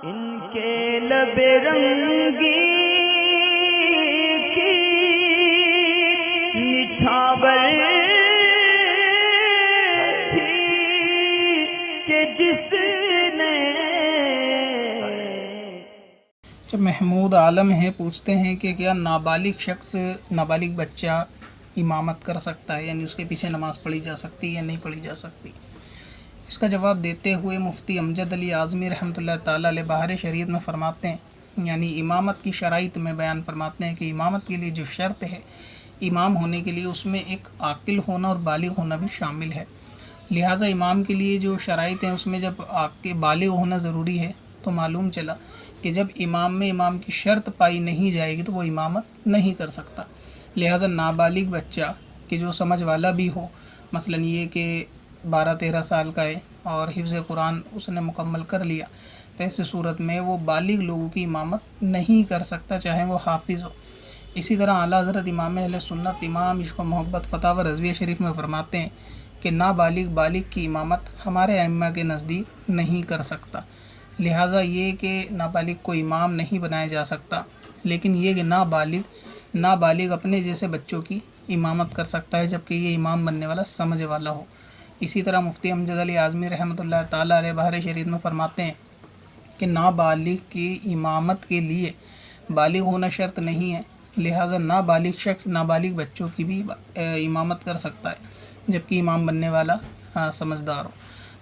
ان کے لب رنگی کی نچھاور تھی کہ جس نے محمود عالم ہے، پوچھتے ہیں کہ کیا نابالغ شخص، نابالغ بچہ امامت کر سکتا ہے، یعنی اس کے پیچھے نماز پڑھی جا سکتی ہے یا نہیں پڑھی جا سکتی؟ اس کا جواب دیتے ہوئے مفتی امجد علی اعظمی رحمۃ اللہ تعالیٰ علیہ بہار شریعت میں فرماتے ہیں، یعنی امامت کی شرائط میں بیان فرماتے ہیں کہ امامت کے لیے جو شرط ہے امام ہونے کے لیے، اس میں ایک عاقل ہونا اور بالغ ہونا بھی شامل ہے۔ لہٰذا امام کے لیے جو شرائط ہیں اس میں جب بالغ ہونا ضروری ہے تو معلوم چلا کہ جب امام میں امام کی شرط پائی نہیں جائے گی تو وہ امامت نہیں کر سکتا۔ لہٰذا نابالغ بچہ کہ جو سمجھ والا بھی ہو، مثلا یہ کہ 12-13 سال کا ہے اور حفظ قرآن اس نے مکمل کر لیا، تو ایسی صورت میں وہ بالغ لوگوں کی امامت نہیں کر سکتا، چاہے وہ حافظ ہو۔ اسی طرح اعلیٰ حضرت امام اہل سنت امام عشق و محبت فتاوی رضویہ شریف میں فرماتے ہیں کہ نابالغ بالغ کی امامت ہمارے ائمہ کے نزدیک نہیں کر سکتا۔ لہٰذا یہ کہ نابالغ کو امام نہیں بنایا جا سکتا، لیکن یہ کہ نابالغ اپنے جیسے بچوں کی امامت کر سکتا ہے، جبکہ یہ امام بننے والا سمجھ والا ہو۔ اسی طرح مفتی امجد علی اعظمی رحمۃ اللہ تعالیٰ علیہ بہار شریعت میں فرماتے ہیں کہ نابالغ کی امامت کے لیے بالغ ہونا شرط نہیں ہے، لہٰذا نابالغ شخص نابالغ بچوں کی بھی امامت کر سکتا ہے، جبکہ امام بننے والا سمجھدار ہو۔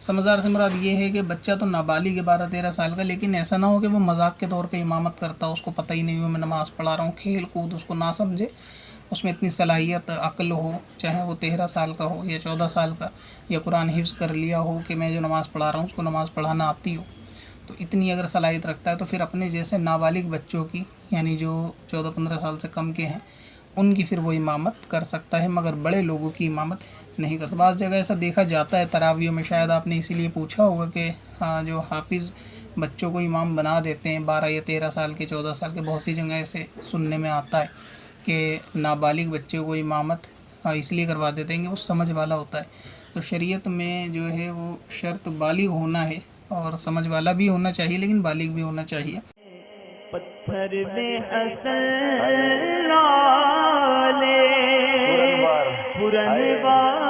سمجھدار سے مراد یہ ہے کہ بچہ تو نابالغ ہے 12-13 سال کا، لیکن ایسا نہ ہو کہ وہ مذاق کے طور پہ امامت کرتا ہو، اس کو پتہ ہی نہیں ہو میں نماز پڑھا رہا ہوں، کھیل کود اس کو نہ سمجھے، اس میں اتنی صلاحیت عقل ہو، چاہے وہ 13 سال کا ہو یا 14 سال کا، یا قرآن حفظ کر لیا ہو کہ میں جو نماز پڑھا رہا ہوں اس کو نماز پڑھانا آتی ہو، تو اتنی اگر صلاحیت رکھتا ہے تو پھر اپنے جیسے نابالغ بچوں کی، یعنی جو 14-15 سال سے کم کے ہیں، ان کی پھر وہ امامت کر سکتا ہے، مگر بڑے لوگوں کی امامت نہیں کر سکتا۔ بعض جگہ ایسا دیکھا جاتا ہے تراویحوں میں، شاید آپ نے اسی لیے پوچھا ہوگا کہ جو حافظ بچوں کو امام بنا دیتے ہیں 12 یا 13 سال کے، 14 سال کے، بہت سی جگہ ایسے سننے میں آتا ہے کہ نابالغ بچے کو امامت اس لیے کروا دیتے ہیں کہ وہ سمجھ والا ہوتا ہے۔ تو شریعت میں جو ہے وہ شرط بالغ ہونا ہے، اور سمجھ والا بھی ہونا چاہیے، لیکن بالغ بھی ہونا چاہیے۔ پتھر میں حسن لالے پرنوار